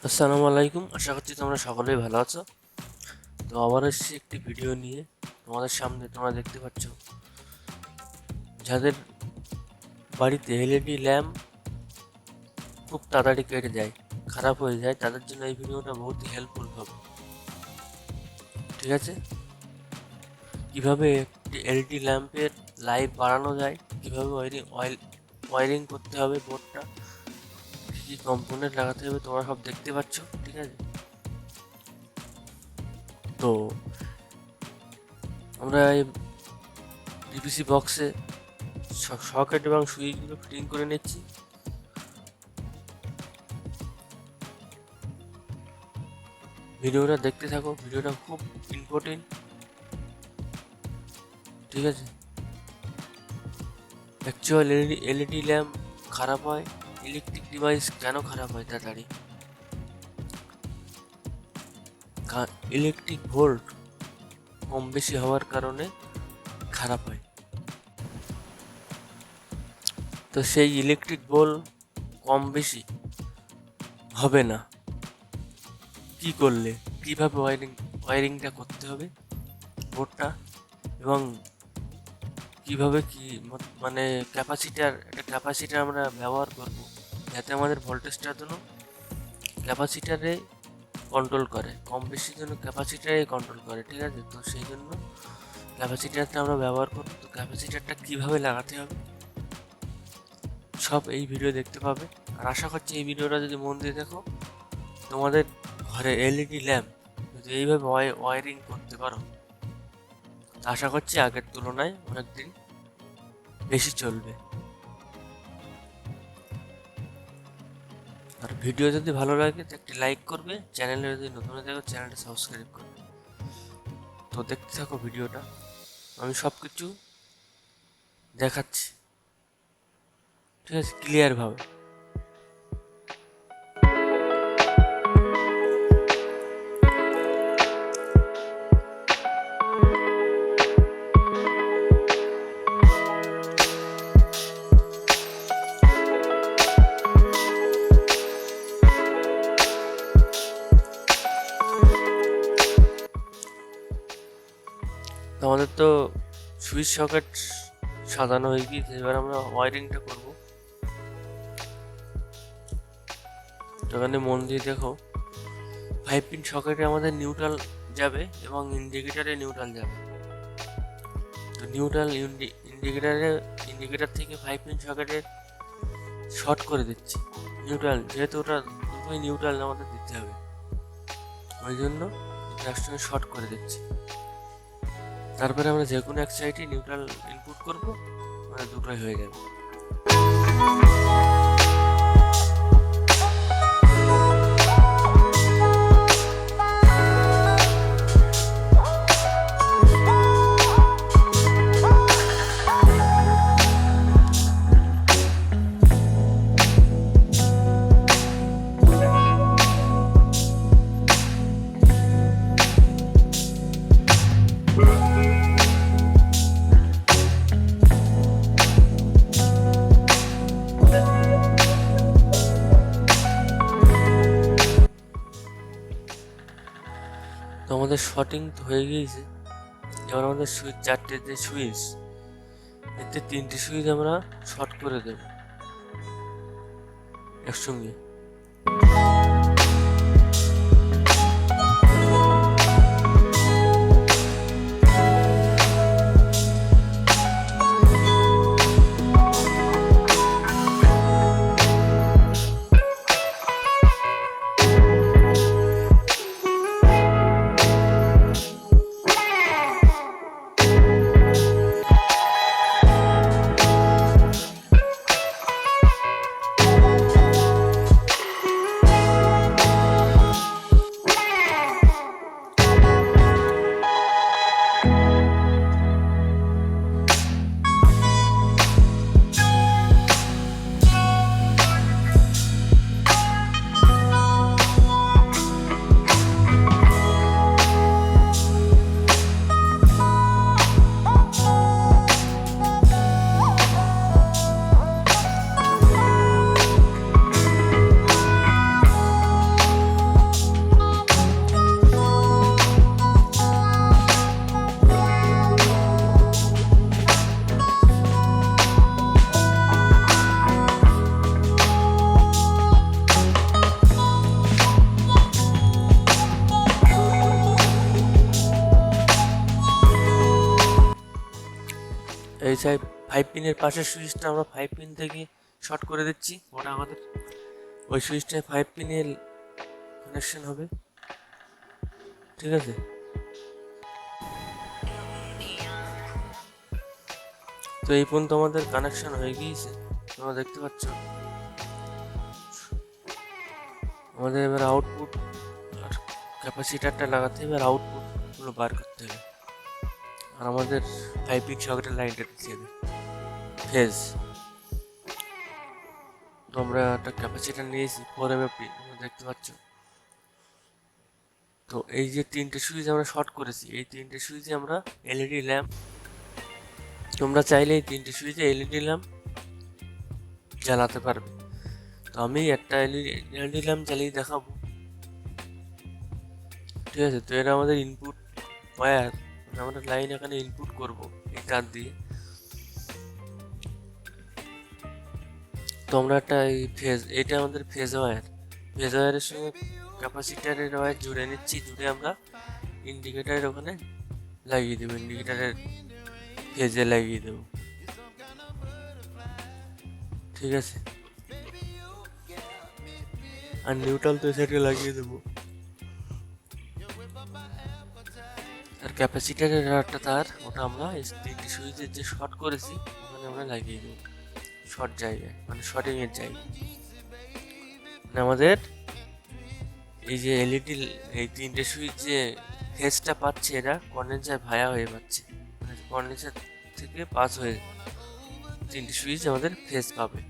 আসসালামু আলাইকুম। আশা করছি তোমরা সকলেই ভালো আছো। তো আবার এসেছি একটি ভিডিও নিয়ে তোমাদের সামনে। তোমরা দেখতে পাচ্ছ যাদের বাড়িতে এলইডি ল্যাম্প খুব তাড়াতাড়ি কেটে যায়, খারাপ হয়ে যায়, তাদের জন্য এই ভিডিওটা বহুত হেল্পফুল হবে। ঠিক আছে, কিভাবে একটি এলইডি ল্যাম্পের লাইট বাড়ানো যায়, কিভাবে ওয়ারিং করতে হবে, বোর্ডটা কী কী কম্পোনেন্ট লাগাতে হবে, তোমরা সব দেখতে পাচ্ছ। ঠিক আছে, তো আমরা এই পিভিসি বক্সে সকেট এবং সুইচগুলো ফিটিং করে নিচ্ছি। ভিডিওটা দেখতে থাকো, ভিডিওটা খুব ইম্পর্টেন্ট। ঠিক আছে, অ্যাকচুয়াল এলইডি ল্যাম্প খারাপ হয়, ইলেকট্রিক ডিভাইস কেন খারাপ হয় তাড়াতাড়ি? ইলেকট্রিক ভোল্ট কম বেশি হওয়ার কারণে খারাপ হয়। তো সেই ইলেকট্রিক ভোল্ট কম বেশি হবে না কি করলে, কিভাবে ওয়ারিংটা করতে হবে বোর্ডটা, এবং কিভাবে কি মানে একটা ক্যাপাসিটার আমরা ব্যবহার করব যাতে আমাদের ভোল্টেজটা যেন ক্যাপাসিটারে কন্ট্রোল করে, কম বেশি যেন ক্যাপাসিটারে কন্ট্রোল করে। ঠিক আছে, তো সেই জন্য ক্যাপাসিটারটা আমরা ব্যবহার করব। তো ক্যাপাসিটারটা কীভাবে লাগাতে হবে সব এই ভিডিও দেখতে পাবে। আর আশা করছি এই ভিডিওটা যদি মন দিয়ে দেখো, তোমাদের ঘরে এলইডি ল্যাম্প যদি এইভাবে ওয়ারিং করতে পারো, আশা করছি আগের তুলনায় অনেকদিন বেশি চলবে। আর ভিডিও যদি ভালো লাগে তো একটি লাইক করবে, চ্যানেলে যদি নতুন হয়ে থাকো চ্যানেলটা সাবস্ক্রাইব করবে। তো দেখতে থাকো ভিডিওটা, আমি সব কিছু দেখাচ্ছি। ঠিক আছে, ক্লিয়ারভাবে। আমাদের তো সুইচ সকেট সাজানো হয়ে গিয়েছে, এবার আমরা ওয়ারিংটা করবো। এখানে মন দিয়ে দেখো, 5 পিন সকেটে আমাদের নিউট্রাল যাবে এবং ইন্ডিকেটারে নিউট্রাল যাবে। তো ইন্ডিকেটার থেকে 5 পিন সকেটে শর্ট করে দিচ্ছি নিউট্রাল, যেহেতু ওটা দুটোই নিউট্রাল আমাদের দিতে হবে, ওই জন্য একসঙ্গে শর্ট করে দিচ্ছি। তারপরে আমরা যে কোনো এক সাইডে নিউট্রাল ইনপুট করবো, মানে দুটোই হয়ে যাবে। তো আমাদের শর্টিং তো হয়ে গিয়েছে। এবার আমাদের সুইচ, চারটে যে সুইচ, এতে 3টে সুইচ আমরা শর্ট করে দেব একসঙ্গে। এই সাইড 5 পিনের পাশের সুইচটা আমরা 5 পিন থেকে শর্ট করে দিচ্ছি। ওটা আমাদের ওই সুইচটায় 5 পিনের কানেকশন হবে, ঠিক আছে। তো এই পর্যন্ত আমাদের কানেকশন হয়ে গিয়েছে, তোমরা দেখতে পাচ্ছ। আমাদের এবার আউটপুট আর ক্যাপাসিটারটা লাগাতে হবে, আর আউটপুটগুলো বার করতে হবে, আর আমাদের 5 পিন সকেটের লাইনটা দিতে হবে ফেজ। তো আমরা একটা ক্যাপাসিটার নিয়েছি 4 এমএফ, দেখতে পাচ্ছ। তো এই যে 3টে সুইচ আমরা শর্ট করেছি, এই 3টে সুইচে আমরা এলইডি ল্যাম্প, তোমরা চাইলে এই 3টে সুইচে এলইডি ল্যাম্প জ্বালাতে পারবে। তো আমি একটা এলইডি ল্যাম্প জ্বালিয়ে দেখাবো, ঠিক আছে। তো এটা আমাদের ইনপুট ওয়্যার, আমরা লাইন এখানে ইনপুট করব এই তার দিয়ে। তো আমরা একটা এই ফেজ, এটা আমাদের ফেজ ওয়্যার, ফেজ ওয়্যারের সঙ্গে ক্যাপাসিটারের ওয়্যার জুড়ে নিচ্ছি। জুড়ে আমরা ইন্ডিকেটারের ওখানে লাগিয়ে দেবো, ইন্ডিকেটারের ফেজে লাগিয়ে দেবো, ঠিক আছে। আর নিউট্রাল তো সাইডে লাগিয়ে দেবো। আর ক্যাপাসিটারের একটা তার, ওটা আমরা 3টে সুইচের যে শর্ট করেছি ওখানে আমরা লাগিয়ে দেবো, শর্ট জায়গায়, মানে শর্টিংয়ের জায়গায়। মানে আমাদের এই যে এলইডি, এই 3টে সুইচ যে ফেজটা পাচ্ছে, এরা কন্ডেন্সার ভায়া হয়ে পাচ্ছে, মানে কন্ডেন্সার থেকে পাস হয়ে 3টে সুইচ আমাদের ফেজ পাবে,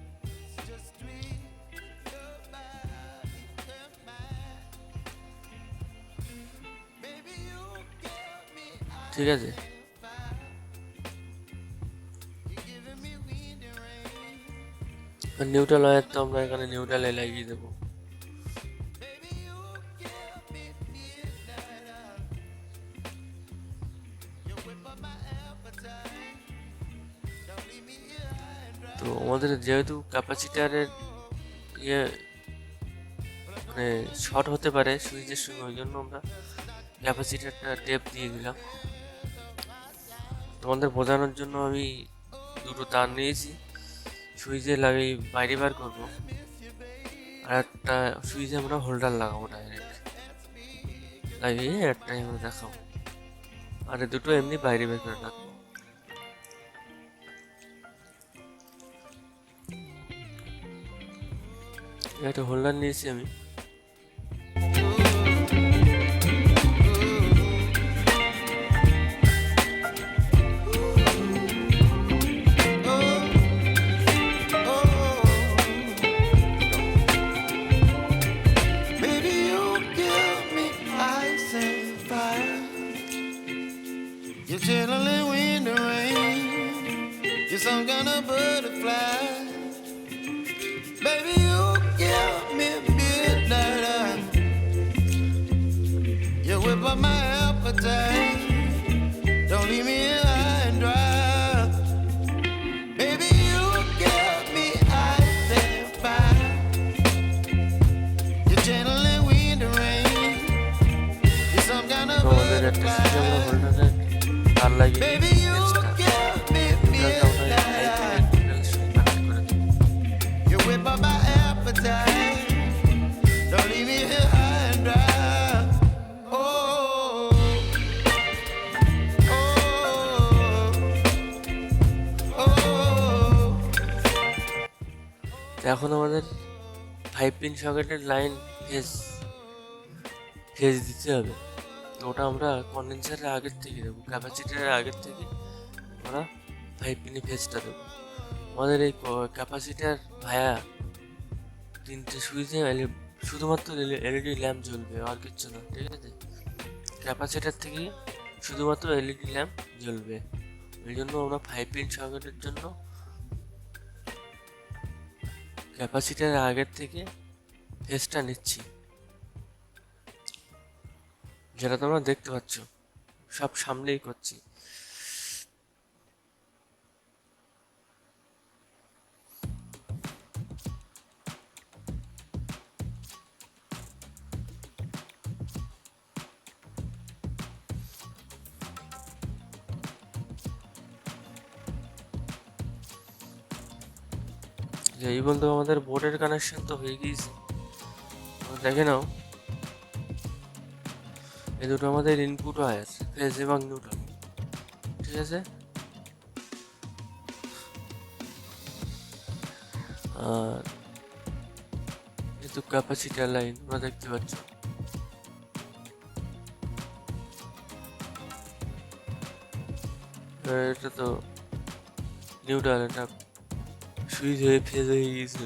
ঠিক আছে। নিউট্রাল ওয়্যার তো আমরা এখানে নিউট্রালে লাগিয়ে দেবো। তো আমাদের যেহেতু ক্যাপাসিটারের ইয়ে মানে শর্ট হতে পারে সুইচের সঙ্গে, ওই জন্য আমরা ক্যাপাসিটারটা টেপ দিয়ে দিলাম। তোমাদের বোঝানোর জন্য আমি 2টো তার নিয়েছি, সুইচে লাগিয়ে বাইরে বার করবো, আর একটা সুইচে আমরা হোল্ডার লাগাবো ডাইরেক্ট, লাগিয়ে একটাই আমরা দেখাবো, আর দুটো এমনি বাইরে বের করে রাখবো। একটা হোল্ডার নিয়েছি আমি। You're chilling in the rain. You're some kind of butterfly. Baby, you give me midnight. You whip up my appetite. Don't leave me high and dry. Baby, you give me ice and fire. You're channeling wind and rain. You're some kind of butterfly. তার লাগিয়ে Baby, you give me midnight. You whip up my appetite. Don't leave me here high and dry. Oh, oh, oh. এখন আমাদের 5 pin সকেটের line phase দিতে হবে। তো ওটা আমরা কন্ডেন্সারের আগের থেকে দেবো, ক্যাপাসিটারের আগের থেকে আমরা 5 পিনে ফেজটা দেবো। আমাদের এই ক্যাপাসিটার ভায়া 3টে সুইচে শুধুমাত্র এলইডি ল্যাম্প জ্বলবে, আর কিচ্ছু না, ঠিক আছে। ক্যাপাসিটার থেকে শুধুমাত্র এলইডি ল্যাম্প জ্বলবে, ওই জন্য আমরা 5 পিন সকেটের জন্য ক্যাপাসিটারের আগের থেকে ফেজটা নিচ্ছি, যেটা তোমরা দেখতে পাচ্ছ, সব সামনেই করছি। এই বন্ধু আমাদের বোর্ডের কানেকশন তো হয়ে গিয়েছে, দেখে নাও এই দুটো আমাদের ইনপুট ওয়্যার, ফেজ এবং নিউট্রাল, ঠিক আছে। আর এই তো ক্যাপাসিটার লাইন তোমরা দেখতে পাচ্ছ, এটা তো নিউট্রাল, এটা সুইচ হয়ে ফেজ হয়ে গিয়েছে।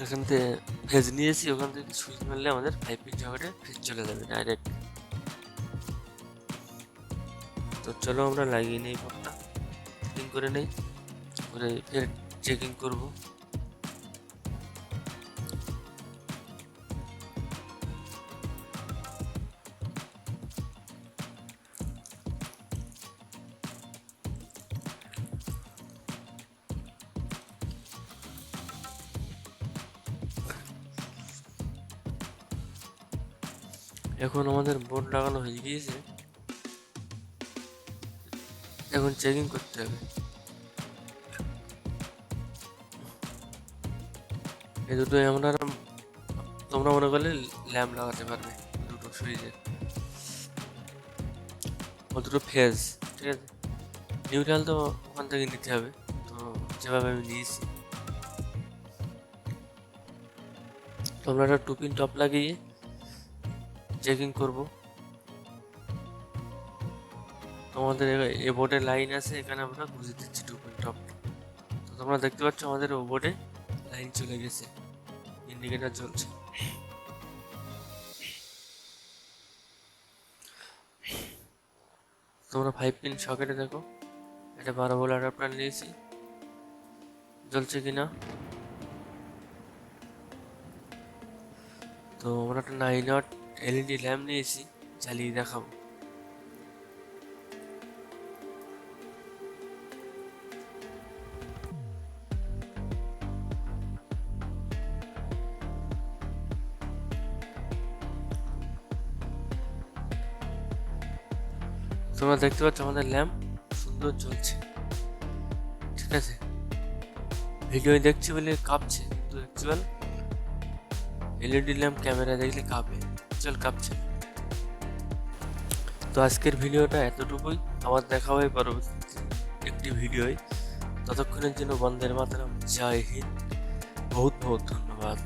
এখান থেকে ফেজ নিয়েছি, ওখান থেকে সুইচ মারলে আমাদের 5 পিন সকেটে ফেজ চলে যাবে ডাইরেক্ট। তো চলো আমরা লাগিয়ে নেই বোর্ডটা, ফিটিং করে নেই, করে ফের চেকিং করবো। এখন আমাদের বোর্ড লাগানো হয়ে গিয়েছে, এখন চেকিং করতে হবে। এই দুটোই আমরা, তোমরা মনে করলে ল্যাম্প লাগাতে পারবে দুটো সুইচে, ও দুটো ফেজ, ঠিক আছে। নিউট্রাল তো ওখান থেকে নিতে হবে, তো যেভাবে আমি নিয়েছি তোমরা একটা 2 পিন টপ লাগিয়ে চেকিং করবো। আমাদের এ বোর্ডে লাইন আছে, এখানে আমরা বুঝে দিচ্ছি 2 পিন টপ। তো তোমরা দেখতে পাচ্ছ আমাদের ও বোর্ডে লাইন চলে গেছে, ইন্ডিকেটার জ্বলছে। তোমরা 5 পিন সকেটে দেখো, এটা 12 ভোল্ট অ্যাডাপ্টার নিয়েছি, জ্বলছে কিনা। তো আমরা একটা 9 ওয়াট এলইডি ল্যাম্প নিয়েছি, চালিয়ে দেখাবো। তোমরা দেখতে পাচ্ছ আমাদের ল্যাম্প সুন্দর জ্বলছে, ঠিক আছে। ভিডিও দেখছি বলে কাঁপছে, কিন্তু অ্যাকচুয়াল এলইডি ল্যাম্প ক্যামেরা দেখলে কাঁপে, চল কাঁপছে। তো আজকের ভিডিওটা এতটুকুই, আবার দেখা হবে পরবর্তী একটি ভিডিওয়। ততক্ষণের জন্য বন্দের মাতরম, জয় হিন্দ, বহুত বহুত ধন্যবাদ।